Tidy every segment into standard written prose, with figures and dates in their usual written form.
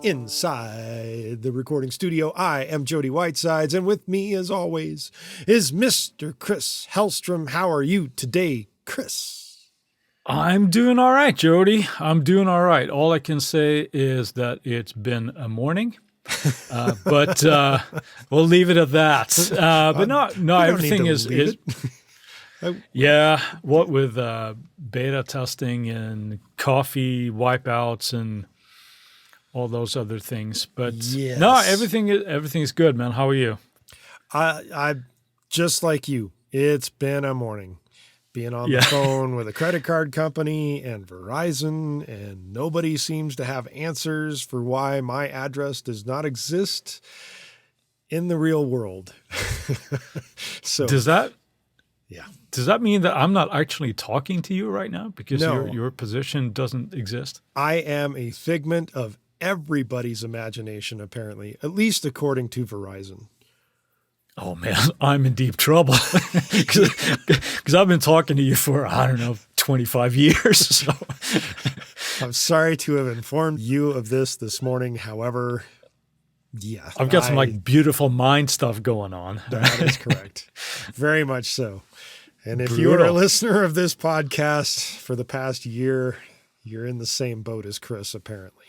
inside the recording studio. I am Jody Whitesides, and with me, as always, is Mr. Chris Hellstrom. How are you today, Chris? I'm doing all right, Jody. I'm doing all right. All I can say is that it's been a morning, but we'll leave it at that. But no, everything is yeah. What with beta testing and coffee wipeouts and all those other things. But yes. No, everything's good, man. How are you? I just like you. It's been a morning. Being on the phone with a credit card company and Verizon, and nobody seems to have answers for why my address does not exist in the real world. So does that mean that I'm not actually talking to you right now because your position doesn't exist? I am a figment of everybody's imagination, apparently, at least according to Verizon. Oh, man, I'm in deep trouble because I've been talking to you for, 25 years. So. I'm sorry to have informed you of this morning. However, yeah. I've got some beautiful mind stuff going on. That is correct. Very much so. And if you are a listener of this podcast for the past year, you're in the same boat as Chris, apparently.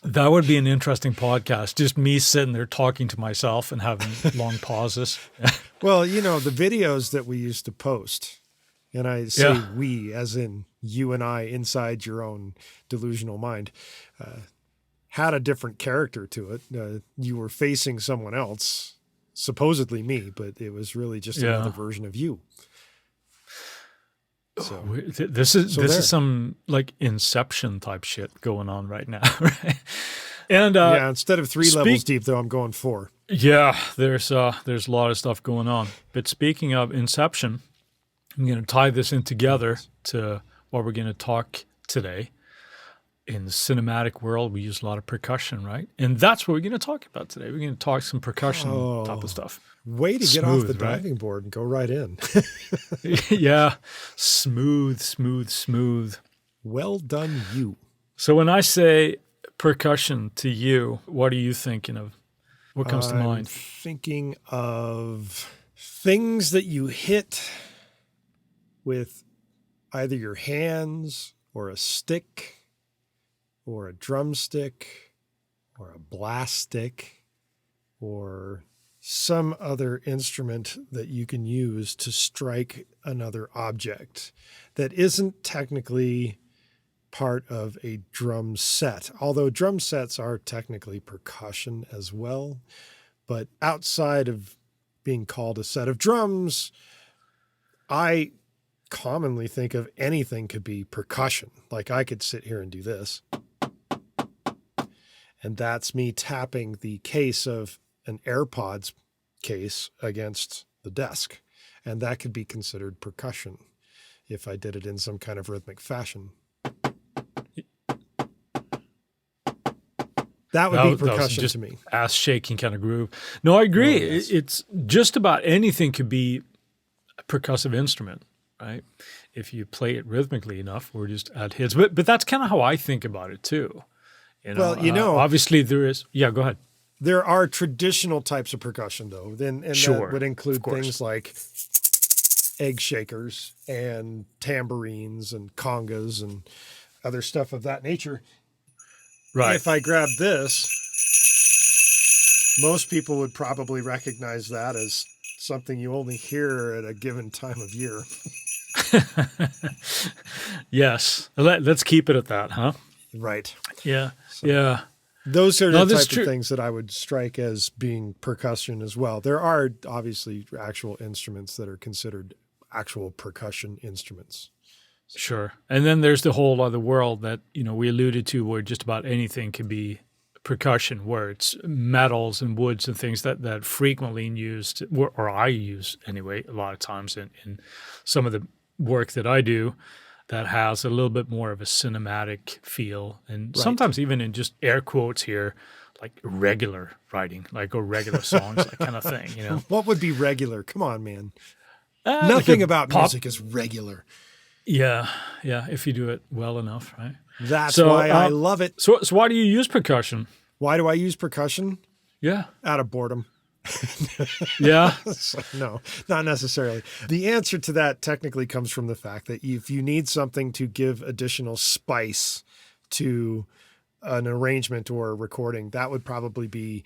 That would be an interesting podcast. Just me sitting there talking to myself and having long pauses. Well, the videos that we used to post, and I say we as in you and I inside your own delusional mind, had a different character to it. You were facing someone else, supposedly me, but it was really just another version of you. So this is some Inception type shit going on right now, right? And instead of 3 levels deep, though, I'm going 4. Yeah, there's a lot of stuff going on. But speaking of Inception, I'm going to tie this in together to what we're going to talk today. In the cinematic world, we use a lot of percussion, right? And that's what we're going to talk about today. We're going to talk some percussion type of stuff. Way to get off the diving board and go right in. Yeah, smooth. Well done, you. So when I say percussion to you, what are you thinking of? What comes to mind? I'm thinking of things that you hit with either your hands or a stick or a drumstick or a blast stick or some other instrument that you can use to strike another object that isn't technically part of a drum set, although drum sets are technically percussion as well. But outside of being called a set of drums, I commonly think of anything could be percussion. Like I could sit here and do this, and that's me tapping the case of an AirPods case against the desk. And that could be considered percussion if I did it in some kind of rhythmic fashion. That would be percussion to me. Ass shaking kind of groove. No, I agree. Oh, yes. It's just about anything could be a percussive instrument, right? If you play it rhythmically enough or just add hits. But that's kind of how I think about it too. Obviously there is. Yeah, go ahead. There are traditional types of percussion, though, and that would include things like egg shakers and tambourines and congas and other stuff of that nature. Right. If I grab this, most people would probably recognize that as something you only hear at a given time of year. Yes. Let's keep it at that, huh? Right. Yeah. Yeah. Those are the type of things that I would strike as being percussion as well. There are obviously actual instruments that are considered actual percussion instruments. Sure. And then there's the whole other world that, we alluded to where just about anything can be percussion, where it's metals and woods and things that frequently used, or I use anyway, a lot of times in some of the work that I do, that has a little bit more of a cinematic feel. And sometimes even in just air quotes here, like regular writing, or regular songs, that kind of thing, What would be regular? Come on, man. Nothing about music is regular. Yeah. Yeah. If you do it well enough, right? That's So, why I love it. So why do you use percussion? Why do I use percussion? Yeah. Out of boredom. Yeah. So, no, not necessarily. The answer to that technically comes from the fact that if you need something to give additional spice to an arrangement or a recording, that would probably be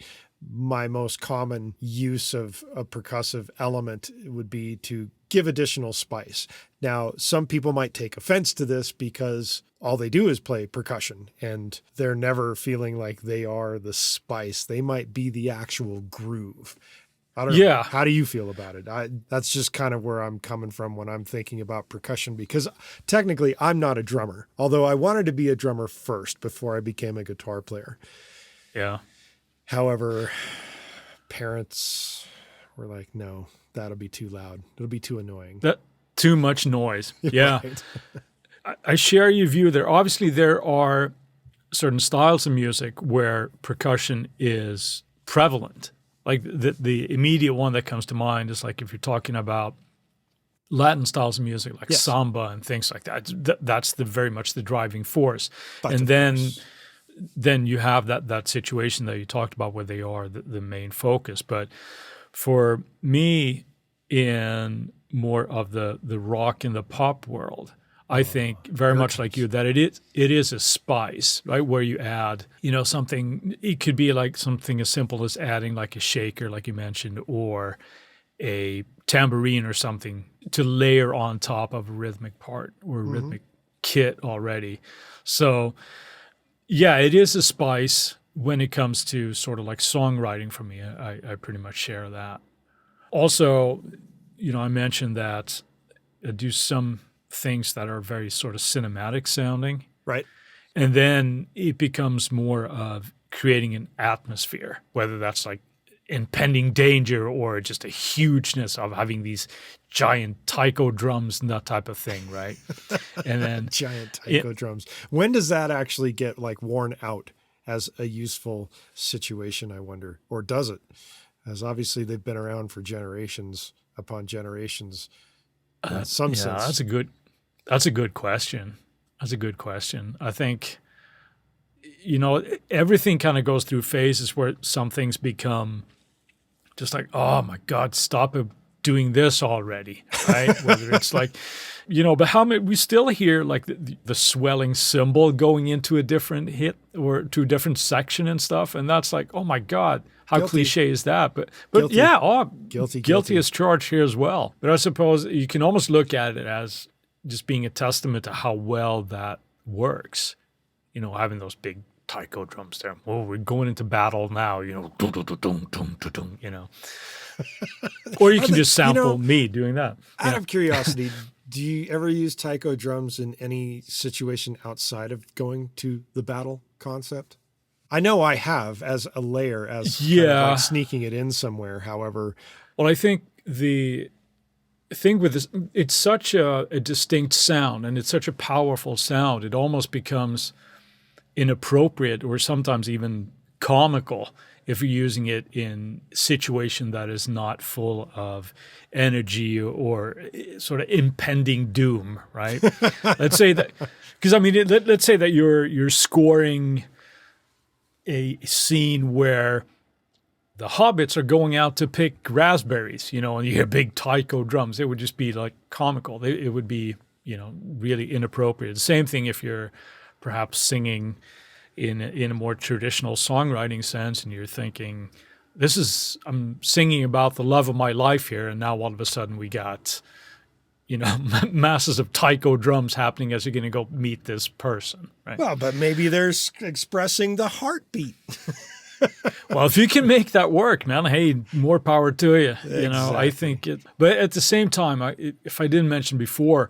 my most common use of a percussive element. It would be to give additional spice. Now, some people might take offense to this because all they do is play percussion and they're never feeling like they are the spice. They might be the actual groove. I don't know. Yeah. How do you feel about it? That's just kind of where I'm coming from when I'm thinking about percussion, because technically I'm not a drummer, although I wanted to be a drummer first before I became a guitar player. Yeah. However, parents were like, no, that'll be too loud. It'll be too annoying. That too much noise. Yeah. Right. I share your view there. Obviously, there are certain styles of music where percussion is prevalent. Like the immediate one that comes to mind is like if you're talking about Latin styles of music like samba and things like that. That's very much the driving force. But and then you have that situation that you talked about where they are the main focus. But for me, in more of the rock and the pop world, I think very much like you that it is a spice, right? Where you add, something. It could be like something as simple as adding like a shaker, like you mentioned, or a tambourine or something to layer on top of a rhythmic part or a rhythmic kit already. So, yeah, it is a spice when it comes to sort of like songwriting for me. I pretty much share that. Also, I mentioned that I do some things that are very sort of cinematic sounding. Right. And then it becomes more of creating an atmosphere, whether that's like impending danger or just a hugeness of having these giant taiko drums and that type of thing, right? And then giant taiko drums. When does that actually get like worn out as a useful situation, I wonder? Or does it? As obviously they've been around for generations upon generations. In some sense. That's a good question. That's a good question. I think, everything kind of goes through phases where some things become just like, oh my God, stop doing this already, right? Whether it's like, but how many, we still hear like the swelling cymbal going into a different hit or to a different section and stuff. And that's like, oh my God, how Guilty. Cliche is that? But Guilty. yeah, Guilty as charged here as well. But I suppose you can almost look at it as just being a testament to how well that works, having those big taiko drums there. Oh, we're going into battle now, dum, dum, dum, dum, dum, dum, dum, Or you can just sample me doing that. Out of curiosity, do you ever use taiko drums in any situation outside of going to the battle concept? I know I have as a layer, as kind of like sneaking it in somewhere. However, well, I think the thing with this, it's such a distinct sound and it's such a powerful sound. It almost becomes inappropriate or sometimes even comical if you're using it in a situation that is not full of energy or sort of impending doom, right? Let's say that, because let's say that you're scoring a scene where the hobbits are going out to pick raspberries, and you hear big taiko drums. It would just be like comical. It would be, really inappropriate. The same thing if you're perhaps singing in a more traditional songwriting sense, and you're thinking, I'm singing about the love of my life here, and now all of a sudden we got, masses of taiko drums happening as you're going to go meet this person, right? Well, but maybe they're expressing the heartbeat. Well, if you can make that work, man, hey, more power to you. Exactly. I think it. But at the same time, if I didn't mention before,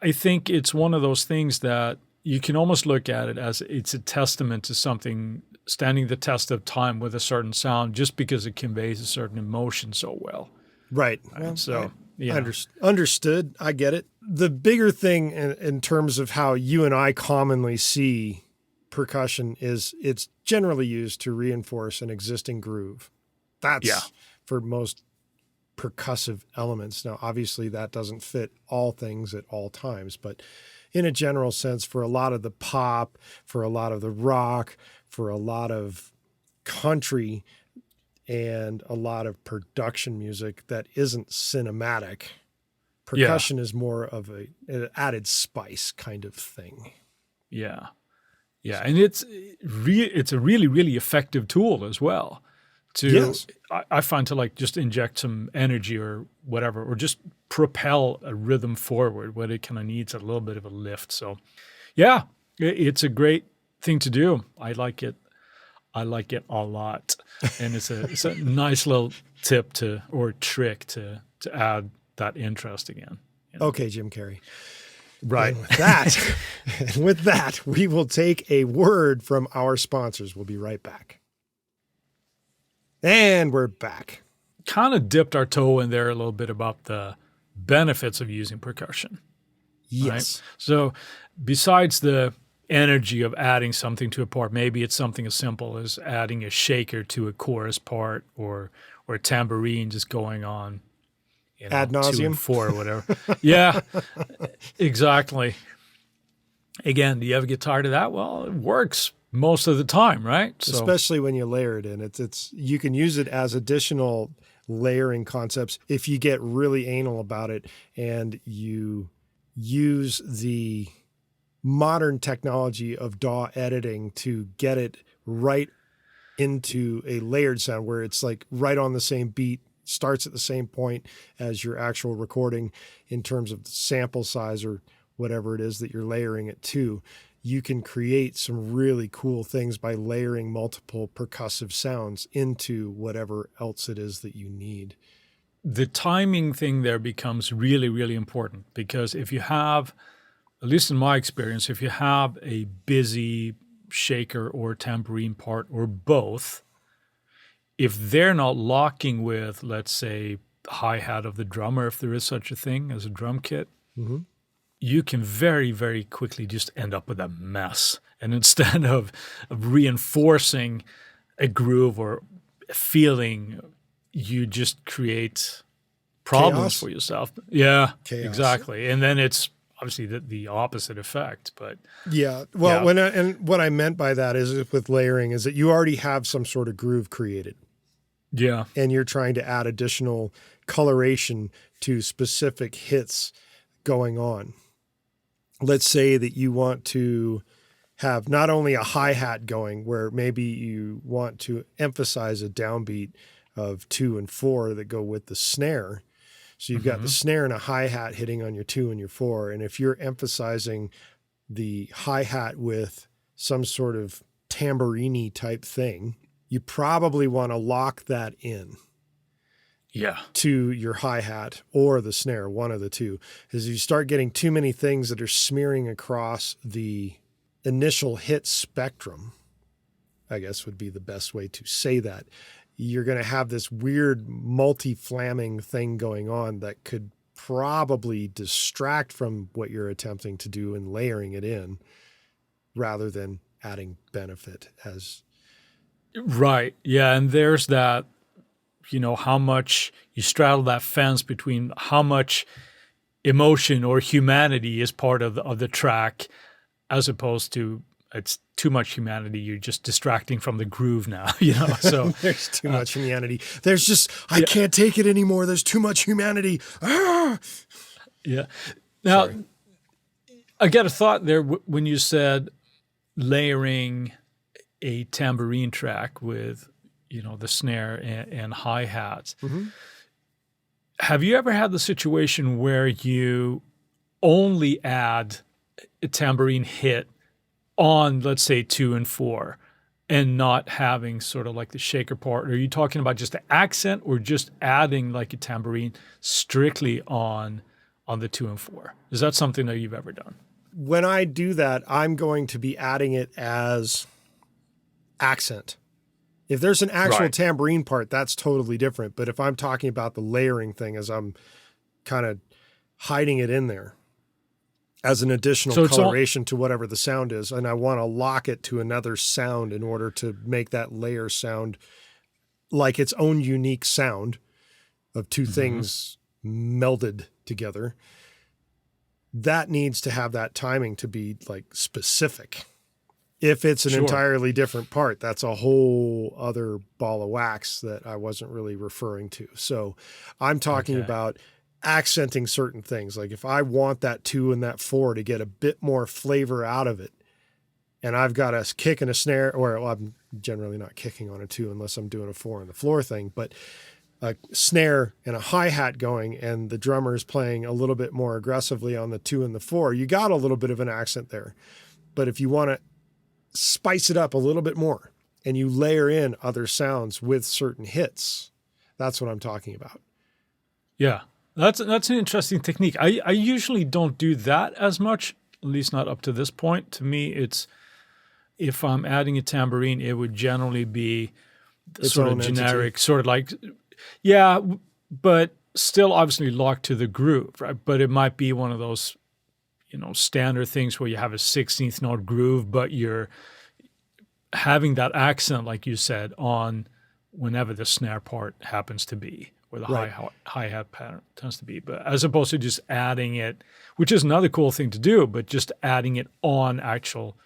I think it's one of those things that you can almost look at it as it's a testament to something standing the test of time with a certain sound, just because it conveys a certain emotion so well. Right. Well, so. Yeah. Understood. I get it. The bigger thing in terms of how you and I commonly see percussion is it's generally used to reinforce an existing groove. That's for most percussive elements. Now, obviously that doesn't fit all things at all times, but in a general sense, for a lot of the pop, for a lot of the rock, for a lot of country, and a lot of production music that isn't cinematic, percussion is more of an added spice kind of thing. Yeah. Yeah. And it's a really, really effective tool as well. Yes. I find to like just inject some energy or whatever, or just propel a rhythm forward when it kind of needs a little bit of a lift. So yeah, it's a great thing to do. I like it a lot. And it's a nice little tip or trick to add that interest again. You know? Okay, Jim Carrey. Right. And with that, we will take a word from our sponsors. We'll be right back. And we're back. Kind of dipped our toe in there a little bit about the benefits of using percussion. Yes. Right? So besides the energy of adding something to a part, maybe it's something as simple as adding a shaker to a chorus part, or a tambourine just going on, ad nauseum, 2 and 4 or whatever. Yeah, exactly. Again, do you ever get tired of that? Well, it works most of the time, right? So, especially when you layer it in. It's you can use it as additional layering concepts if you get really anal about it and you use the modern technology of DAW editing to get it right into a layered sound where it's like right on the same beat, starts at the same point as your actual recording in terms of the sample size or whatever it is that you're layering it to. You can create some really cool things by layering multiple percussive sounds into whatever else it is that you need. The timing thing there becomes really, really important, because if you have, at least in my experience, if you have a busy shaker or tambourine part or both, if they're not locking with, let's say, the hi-hat of the drummer, if there is such a thing as a drum kit, you can very, very quickly just end up with a mess. And instead of reinforcing a groove or a feeling, you just create problems Chaos. for yourself. Yeah, Chaos. Exactly. And then it's obviously the opposite effect. But yeah, well, what I meant by that is with layering is that you already have some sort of groove created. Yeah. And you're trying to add additional coloration to specific hits going on. Let's say that you want to have not only a hi-hat going where maybe you want to emphasize a downbeat of 2 and 4 that go with the snare. So you've got the snare and a hi-hat hitting on your 2 and your 4. And if you're emphasizing the hi-hat with some sort of tambourine type thing, you probably want to lock that in. Yeah. To your hi-hat or the snare, one of the two. As you start getting too many things that are smearing across the initial hit spectrum, I guess would be the best way to say that, you're going to have this weird multi-flamming thing going on that could probably distract from what you're attempting to do and layering it in rather than adding benefit as... Right. Yeah. And there's that, how much you straddle that fence between how much emotion or humanity is part of the track, as opposed to it's too much humanity. You're just distracting from the groove now, So there's too much humanity. There's just, I can't take it anymore. There's too much humanity. Ah! Yeah. Now, I got a thought there when you said layering a tambourine track with, the snare and hi-hats. Have you ever had the situation where you only add a tambourine hit on, let's say, 2 and 4 and not having sort of like the shaker part? Are you talking about just the accent or just adding like a tambourine strictly on the 2 and 4? Is that something that you've ever done? When I do that, I'm going to be adding it as accent. If there's an actual tambourine part, that's totally different. But if I'm talking about the layering thing, as I'm kind of hiding it in there as an additional coloration to whatever the sound is, and I want to lock it to another sound in order to make that layer sound like its own unique sound of two things melded together, that needs to have that timing to be like specific. If it's an Sure. entirely different part, that's a whole other ball of wax that I wasn't really referring to. So I'm talking Okay. about accenting certain things. Like if I want that 2 and that 4 to get a bit more flavor out of it, and I've got a kick and a snare, or well, I'm generally not kicking on a 2 unless I'm doing a 4 on the floor thing, but a snare and a hi-hat going and the drummer's playing a little bit more aggressively on the 2 and the 4, you got a little bit of an accent there. But if you want to spice it up a little bit more and you layer in other sounds with certain hits, that's what I'm talking about. Yeah, that's an interesting technique. I usually don't do that as much, at least not up to this point. To me, it's if I'm adding a tambourine, it would generally be Its sort of own entity. generic, sort of like, yeah, but still obviously locked to the groove, right? But it might be one of those, standard things where you have a 16th note groove, but you're having that accent, like you said, on whenever the snare part happens to be, or the Right. hi-hat pattern tends to be. But as opposed to just adding it, which is another cool thing to do, but just adding it on actual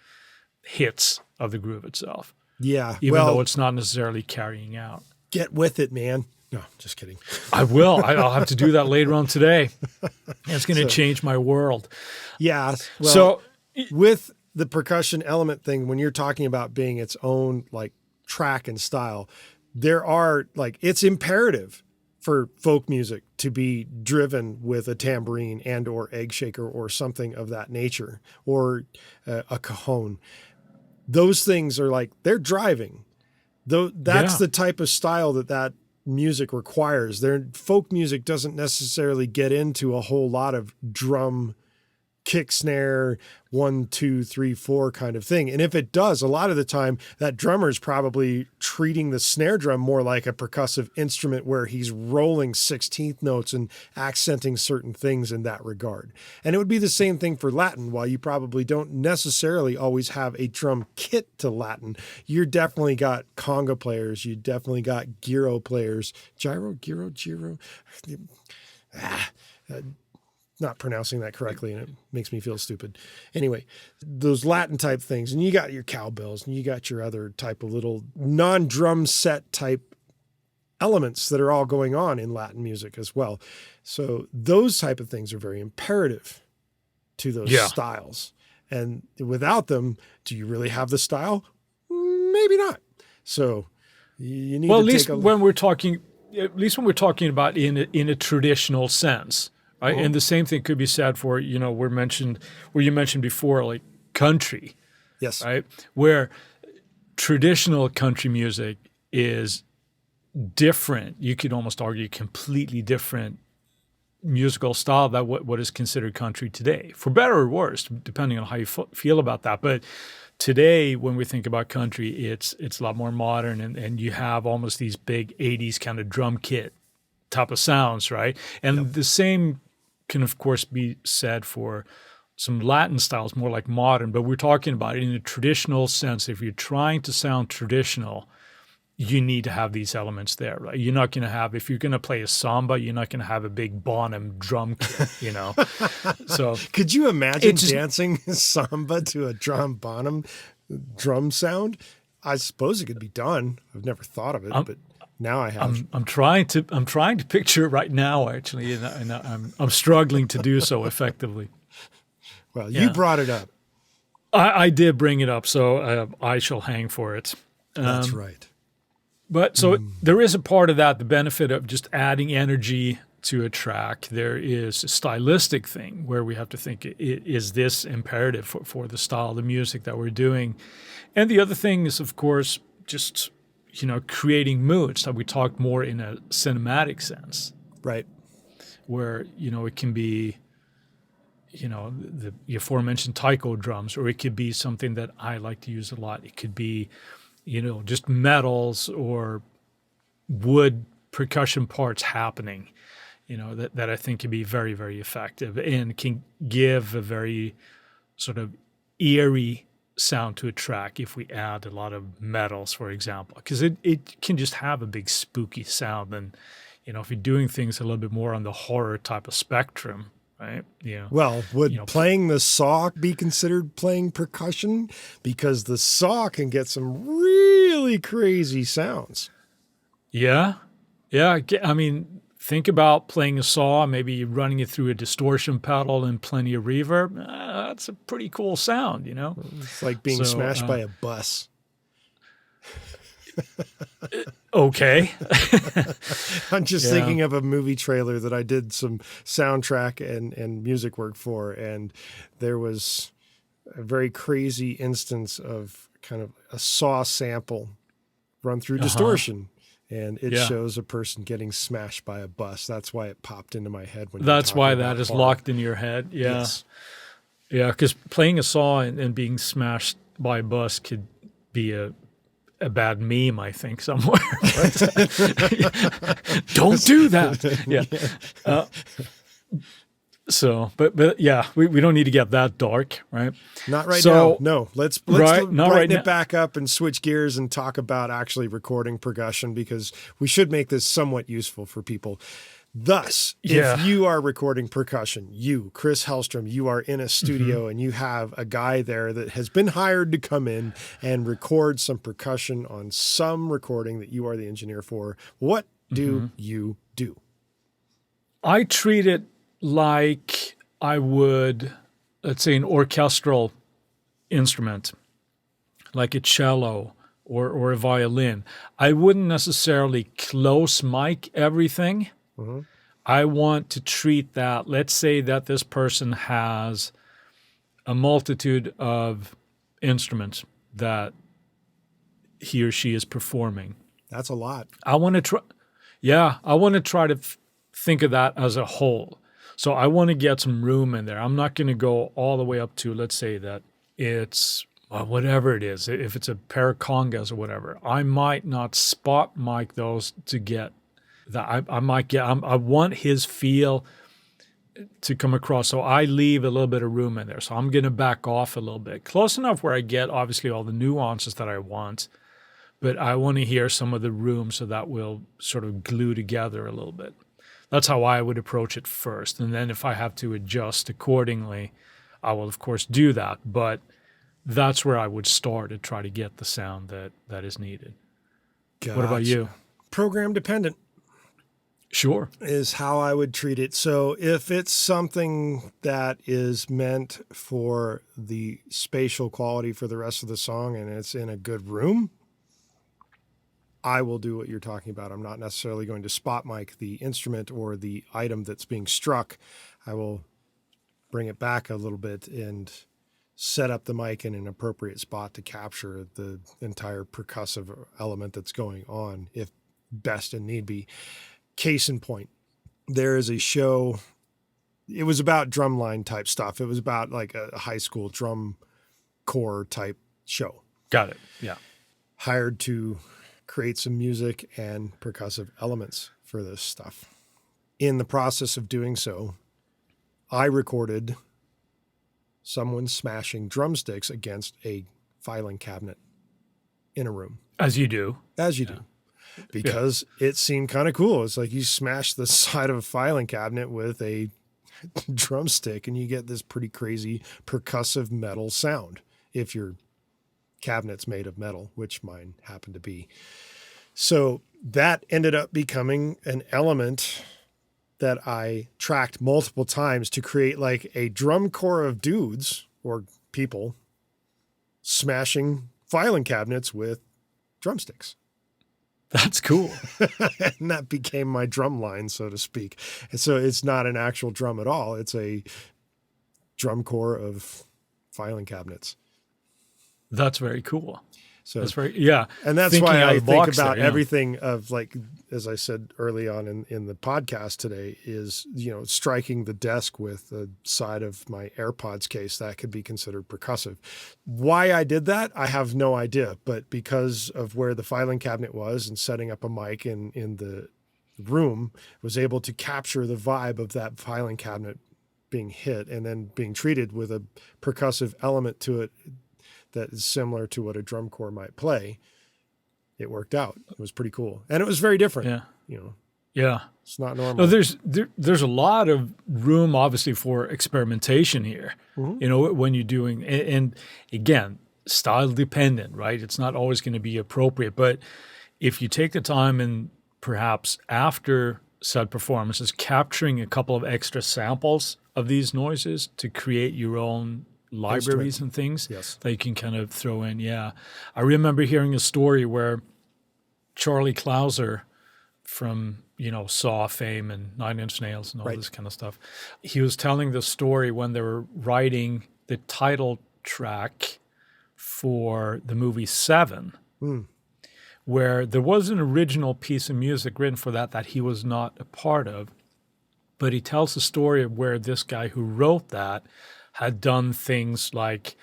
hits of the groove itself. Yeah. Even though it's not necessarily carrying out. Get with it, man. No, just kidding. I will. I'll have to do that later on today. It's going to change my world. Yeah. Well, So with the percussion element thing, when you're talking about being its own like track and style, there are like, it's imperative for folk music to be driven with a tambourine and or egg shaker or something of that nature, or a cajon. Those things are like, they're driving. Though that's the type of style that music requires. Their folk music doesn't necessarily get into a whole lot of drum, kick, snare, 1, 2, 3, 4 kind of thing. And if it does, a lot of the time that drummer is probably treating the snare drum more like a percussive instrument where he's rolling 16th notes and accenting certain things in that regard. And it would be the same thing for Latin. While you probably don't necessarily always have a drum kit to Latin, you're definitely got conga players. You definitely got gyro players. Gyro. Not pronouncing that correctly, and it makes me feel stupid. Anyway, those Latin type things, and you got your cowbells, and you got your other type of little non-drum set type elements that are all going on in Latin music as well. So those type of things are very imperative to those styles. And without them, do you really have the style? Maybe not. So you need well, to at least take a when we're talking, about in a traditional sense. Right? And the same thing could be said for, you mentioned before, like country. Yes. Right? Where traditional country music is different. You could almost argue completely different musical style than what is considered country today, for better or worse, depending on how you feel about that. But today, when we think about country, it's a lot more modern, and you have almost these big 80s kind of drum kit type of sounds, right? And the same can, of course, be said for some Latin styles, more like modern, but we're talking about it in a traditional sense. If you're trying to sound traditional, you need to have these elements there, right? You're not going to have, if you're going to play a samba, you're not going to have a big Bonham drum kit, So could you imagine dancing samba to a Bonham drum sound? I suppose it could be done. I've never thought of it, but now I have. I'm trying to picture it right now, actually, and I'm struggling to do so effectively. Well, you brought it up. I did bring it up, so I shall hang for it. That's right. But so there is a part of that, the benefit of just adding energy to a track. There is a stylistic thing where we have to think, is this imperative for the style of the music that we're doing? And the other thing is, of course, just creating moods that we talk more in a cinematic sense. Right. Where, it can be, the aforementioned taiko drums, or it could be something that I like to use a lot. It could be, just metals or wood percussion parts happening, that I think can be very, very effective and can give a very sort of eerie sound to a track if we add a lot of metals, for example, because it can just have a big spooky sound. And if you're doing things a little bit more on the horror type of spectrum, right? Well, would know, playing the saw be considered playing percussion? Because the saw can get some really crazy sounds. yeah, yeah. I mean, think about playing a saw, maybe running it through a distortion pedal and plenty of reverb. That's a pretty cool sound, It's like being So, smashed by a bus. okay. I'm just Yeah. thinking of a movie trailer that I did some soundtrack and music work for, and there was a very crazy instance of kind of a saw sample run through distortion, and it Yeah. shows a person getting smashed by a bus. That's why it popped into my head when That's you were why talking that about is horror. locked in your head. Yeah. Yes. Yeah, because playing a saw and being smashed by a bus could be a bad meme, I think, somewhere. Don't do that. Yeah. But yeah, we don't need to get that dark, right? Not right So- now. No, let's Right, not brighten right it now. back up and switch gears and talk about actually recording percussion, because we should make this somewhat useful for people. Thus, Yeah. if you are recording percussion, you, Chris Hellstrom, you are in a studio and you have a guy there that has been hired to come in and record some percussion on some recording that you are the engineer for, what do you do? I treat it like I would, let's say, an orchestral instrument, like a cello or a violin. I wouldn't necessarily close mic everything. I want to treat that, let's say that this person has a multitude of instruments that he or she is performing. That's a lot. I want to try to think of that as a whole. So I want to get some room in there. I'm not going to go all the way up to, let's say that it's whatever it is. If it's a pair of congas or whatever, I might not spot mic those to get that. I want his feel to come across. So I leave a little bit of room in there. So I'm going to back off a little bit, close enough where I get obviously all the nuances that I want, but I want to hear some of the room so that will sort of glue together a little bit. That's how I would approach it first. And then if I have to adjust accordingly, I will of course do that. But that's where I would start to try to get the sound that is needed. What about you? Program dependent Sure. is how I would treat it. So if it's something that is meant for the spatial quality for the rest of the song and it's in a good room, I will do what you're talking about. I'm not necessarily going to spot mic the instrument or the item that's being struck. I will bring it back a little bit and set up the mic in an appropriate spot to capture the entire percussive element that's going on, if best and need be. Case in point, there is a show. It was about drumline type stuff. It was about like a high school drum corps type show. Got it. Yeah. Hired to create some music and percussive elements for this stuff. In the process of doing so, I recorded someone smashing drumsticks against a filing cabinet in a room. As you do. As you do. Because it seemed kind of cool. It's like you smash the side of a filing cabinet with a drumstick and you get this pretty crazy percussive metal sound if your cabinet's made of metal, which mine happened to be. So that ended up becoming an element that I tracked multiple times to create like a drum corps of dudes or people smashing filing cabinets with drumsticks. That's cool. And that became my drum line, so to speak. And so it's not an actual drum at all. It's a drum corps of filing cabinets. That's very cool. So That's very, yeah. and that's Thinking why out I of the think box about there, yeah. everything of like, as I said early on in the podcast today is, striking the desk with the side of my AirPods case, that could be considered percussive. Why I did that, I have no idea, but because of where the filing cabinet was and setting up a mic in the room, was able to capture the vibe of that filing cabinet being hit and then being treated with a percussive element to it that is similar to what a drum corps might play. It worked out. It was pretty cool. And it was very different. Yeah. Yeah. It's not normal. No, there's a lot of room, obviously, for experimentation here. Mhm. You know, when you're doing, and again, style dependent, right? It's not always going to be appropriate, but if you take the time and perhaps after said performances, capturing a couple of extra samples of these noises to create your own libraries and things Yes. that you can kind of throw in. Yeah. I remember hearing a story where Charlie Clouser from, you know, Saw fame and Nine Inch Nails and all Right. this kind of stuff, he was telling the story when they were writing the title track for the movie Seven, where there was an original piece of music written for that he was not a part of. But he tells the story of where this guy who wrote that had done things like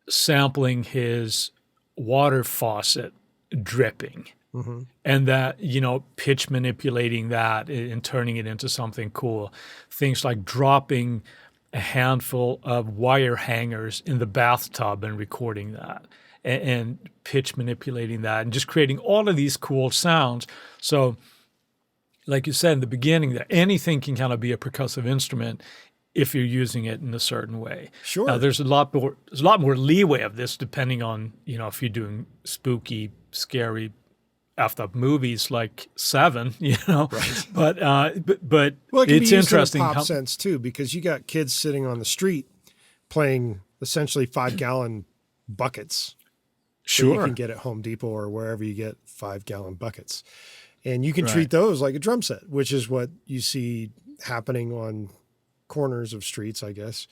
sampling his water faucet dripping. And that, you know, pitch manipulating that and turning it into something cool. Things like dropping a handful of wire hangers in the bathtub and recording that, and pitch manipulating that, and just creating all of these cool sounds. So, like you said in the beginning, that anything can kind of be a percussive instrument if you're using it in a certain way. Sure. Now, there's a lot more leeway of this depending on, you know, if you're doing spooky, scary, effed up movies like Seven, you know. Right. But Well, it can it's be used interesting in a pop how sense too, because you got kids sitting on the street playing essentially 5-gallon buckets. That you sure. can get at Home Depot or wherever you get 5-gallon buckets. And you can Right. treat those like a drum set, which is what you see happening on corners of streets, I guess,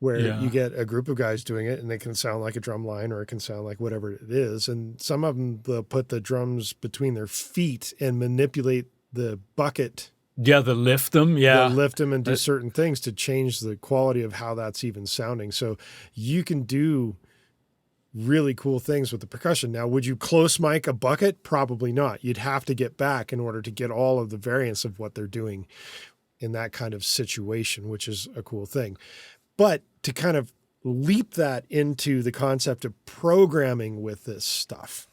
where Yeah. you get a group of guys doing it and they can sound like a drum line or it can sound like whatever it is. And some of them, they'll put the drums between their feet and manipulate the bucket. Yeah, the lift them. Yeah. They'll lift them and do certain things to change the quality of how that's even sounding. So you can do really cool things with the percussion. Now, would you close mic a bucket? Probably not. You'd have to get back in order to get all of the variants of what they're doing in that kind of situation, which is a cool thing. But to kind of leap that into the concept of programming with this stuff.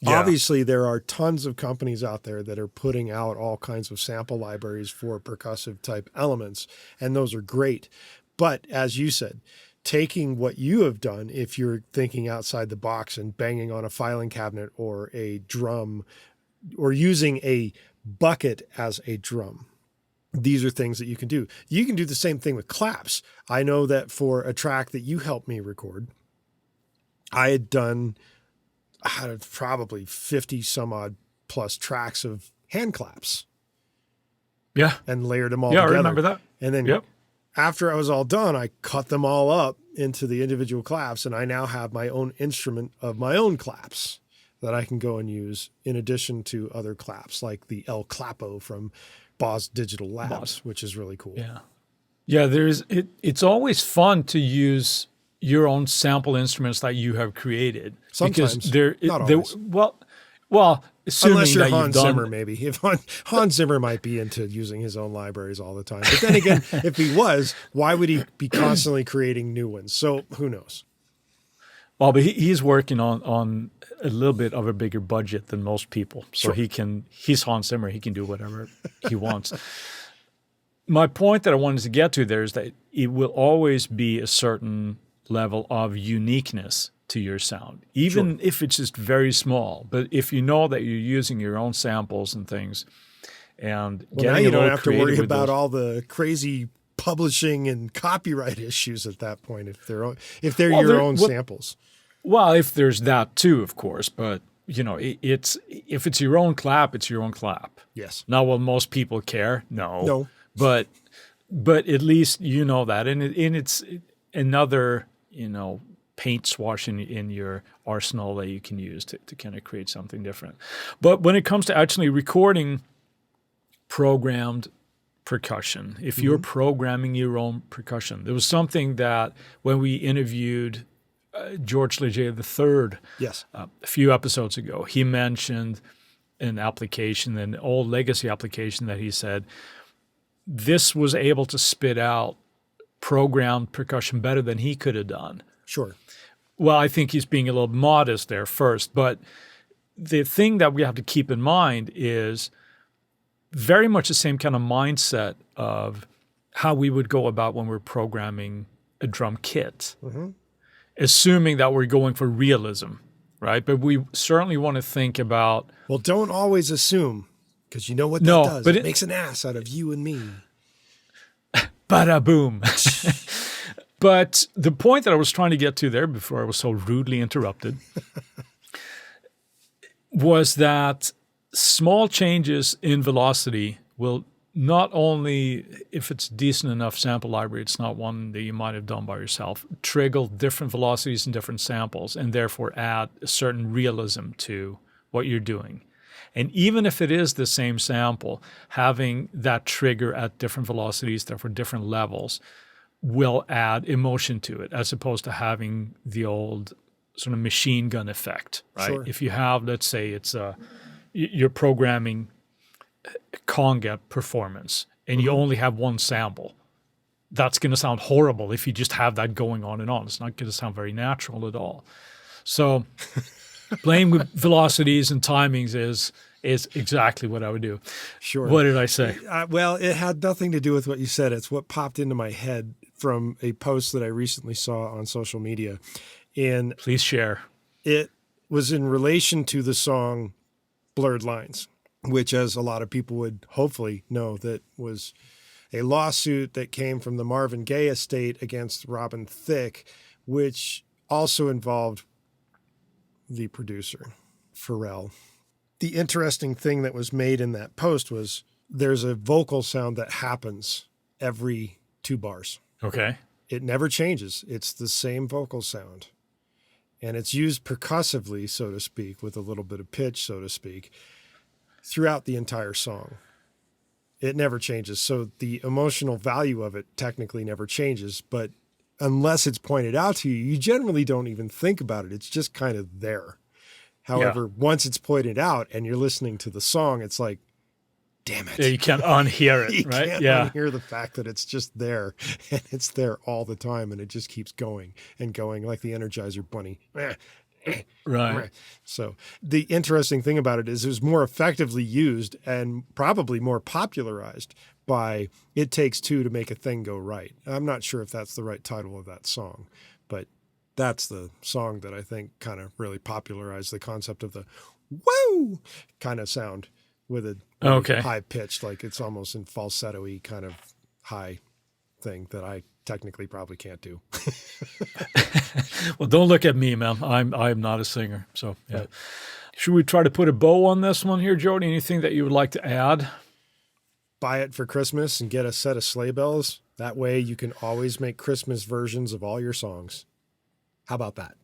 Yeah. Obviously, there are tons of companies out there that are putting out all kinds of sample libraries for percussive type elements, and those are great. But as you said, taking what you have done, if you're thinking outside the box and banging on a filing cabinet or a drum or using a bucket as a drum, these are things that you can do. You can do the same thing with claps. I know that for a track that you helped me record, I had done probably 50 some odd plus tracks of hand claps. Yeah. And layered them all Yeah, I together. remember that. And then Yep. after I was all done, I cut them all up into the individual claps, and I now have my own instrument of my own claps that I can go and use in addition to other claps like the El Clapo from Boz Digital Labs, which is really cool. Yeah. Yeah, it's always fun to use your own sample instruments that you have created. Sometimes, Because not always. well, assuming Unless you're that Hans you've done, Zimmer, maybe. If Hans Zimmer might be into using his own libraries all the time. But then again, if he was, why would he be constantly creating new ones? So who knows? Well, but he's working on a little bit of a bigger budget than most people. So Sure. he's Hans Zimmer. He can do whatever he wants. My point that I wanted to get to there is that it will always be a certain level of uniqueness to your sound, even if it's just very small. But if you know that you're using your own samples and things, and Well, now getting you a don't little have to creative worry with about those- all the crazy publishing and copyright issues at that point if they're Well, your own samples. Well, if there's that too, of course. But you know, it's if it's your own clap, it's your own clap. Yes. Now, will most people care? No. No. But at least you know that, and it's another, you know, paint swash in your arsenal that you can use to kind of create something different. But when it comes to actually recording programmed percussion, if you're programming your own percussion, there was something that when we interviewed George Leger III Yes. a few episodes ago, he mentioned an application, an old legacy application that he said this was able to spit out programmed percussion better than he could have done. Sure. Well, I think he's being a little modest there first, but the thing that we have to keep in mind is very much the same kind of mindset of how we would go about when we're programming a drum kit, assuming that we're going for realism, right? But we certainly want to think about... Well, don't always assume, because you know what that does. But it makes an ass out of you and me. Bada boom. But the point that I was trying to get to there before I was so rudely interrupted was that small changes in velocity will not only, if it's decent enough sample library, it's not one that you might have done by yourself, trigger different velocities and different samples and therefore add a certain realism to what you're doing. And even if it is the same sample, having that trigger at different velocities, therefore different levels, will add emotion to it, as opposed to having the old sort of machine gun effect, right? Sure. If you have, let's say you're programming conga performance and you only have one sample, that's going to sound horrible if you just have that going on and on. It's not going to sound very natural at all. So playing with velocities and timings is exactly what I would do. Sure. What did I say? Well, it had nothing to do with what you said. It's what popped into my head from a post that I recently saw on social media. And please share. It was in relation to the song Blurred Lines, which, as a lot of people would hopefully know, that was a lawsuit that came from the Marvin Gaye estate against Robin Thicke, which also involved the producer, Pharrell. The interesting thing that was made in that post was there's a vocal sound that happens every 2 bars. Okay. It never changes. It's the same vocal sound. And it's used percussively, so to speak, with a little bit of pitch, so to speak, throughout the entire song. It never changes. So the emotional value of it technically never changes. But unless it's pointed out to you, you generally don't even think about it. It's just kind of there. However, once it's pointed out and you're listening to the song, it's like, damn it. Yeah, you can't unhear it, you right? Can't unhear the fact that it's just there, and it's there all the time, and it just keeps going and going like the Energizer Bunny. Right. So the interesting thing about it is it was more effectively used and probably more popularized by It Takes Two to Make a Thing Go Right. I'm not sure if that's the right title of that song, but that's the song that I think kind of really popularized the concept of the woo kind of sound with a high pitched, like it's almost in falsetto-y kind of high thing that I technically probably can't do. Well, don't look at me, man. I'm not a singer. So yeah. Right. Should we try to put a bow on this one here, Jody? Anything that you would like to add? Buy it for Christmas and get a set of sleigh bells. That way you can always make Christmas versions of all your songs. How about that?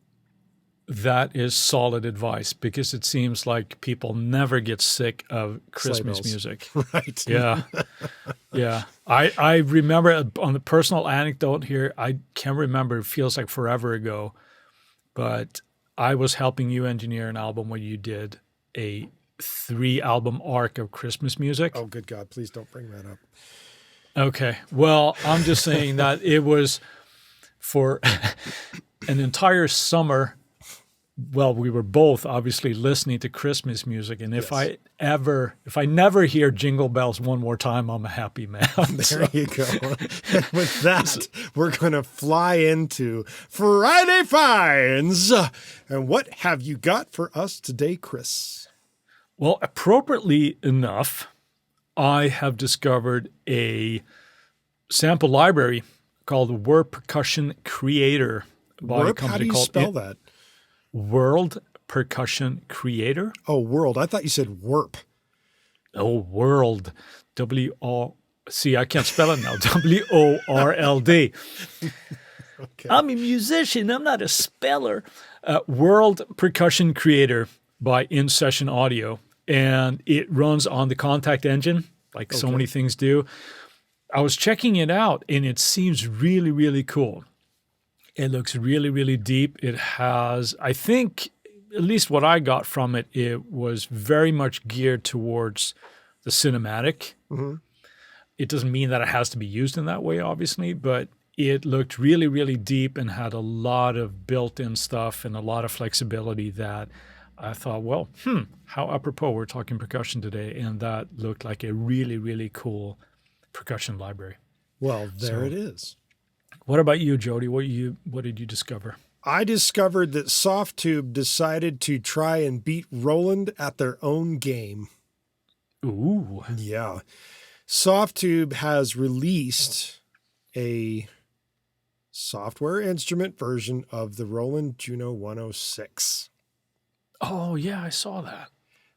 That is solid advice, because it seems like people never get sick of Christmas music. Right. Yeah. Yeah. I remember on the personal anecdote here, I can't remember, it feels like forever ago, but I was helping you engineer an album where you did a 3-album arc of Christmas music. Oh, good God. Please don't bring that up. Okay. Well, I'm just saying that it was for an entire summer. Well, we were both obviously listening to Christmas music, and if I never hear Jingle Bells one more time, I'm a happy man. There you go. And with that, we're going to fly into Friday Finds. And what have you got for us today, Chris? Well, appropriately enough, I have discovered a sample library called Word Percussion Creator by a company called... How do you spell that? World Percussion Creator. Oh, World. I thought you said Warp. Oh, World. W-O... See, I can't spell it now. W-O-R-L-D. Okay. I'm a musician. I'm not a speller. World Percussion Creator by In Session Audio. And it runs on the Contact Engine, like so many things do. I was checking it out, and it seems really, really cool. It looks really, really deep. It has, I think, at least what I got from it, it was very much geared towards the cinematic. Mm-hmm. It doesn't mean that it has to be used in that way, obviously, but it looked really, really deep and had a lot of built-in stuff and a lot of flexibility that I thought, well, how apropos we're talking percussion today. And that looked like a really, really cool percussion library. Well, there it is. What about you, Jody? What did you discover? I discovered that Softtube decided to try and beat Roland at their own game. Ooh. Yeah. Softtube has released a software instrument version of the Roland Juno 106. Oh, yeah, I saw that.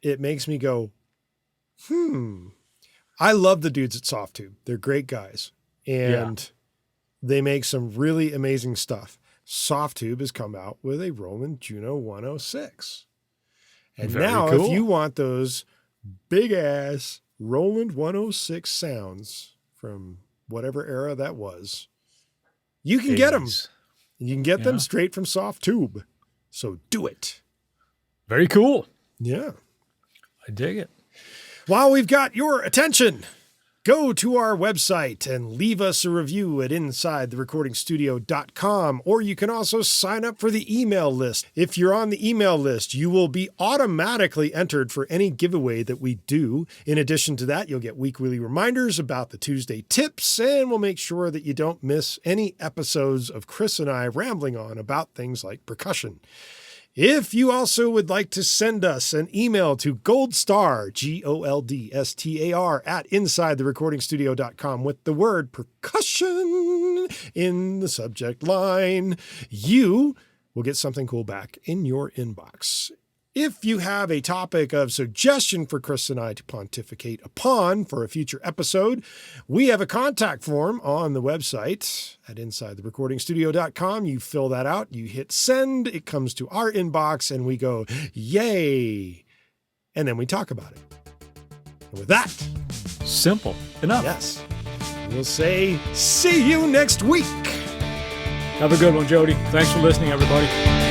It makes me go, I love the dudes at Softtube. They're great guys. And they make some really amazing stuff. Softtube has come out with a Roland Juno 106. And Very now cool. if you want those big ass Roland 106 sounds from whatever era that was, you can get them. You can get them straight from Softtube. So do it. Very cool. Yeah. I dig it. While we've got your attention, go to our website and leave us a review at InsideTheRecordingStudio.com, or you can also sign up for the email list. If you're on the email list, you will be automatically entered for any giveaway that we do. In addition to that, you'll get weekly reminders about the Tuesday tips, and we'll make sure that you don't miss any episodes of Chris and I rambling on about things like percussion. If you also would like to send us an email to goldstar, GOLDSTAR, at InsideTheRecordingStudio.com with the word percussion in the subject line, you will get something cool back in your inbox. If you have a topic of suggestion for Chris and I to pontificate upon for a future episode, we have a contact form on the website at InsideTheRecordingStudio.com. You fill that out, you hit send, it comes to our inbox, and we go, yay! And then we talk about it. And with that, simple enough. Yes, we'll say, see you next week. Have a good one, Jody. Thanks for listening, everybody.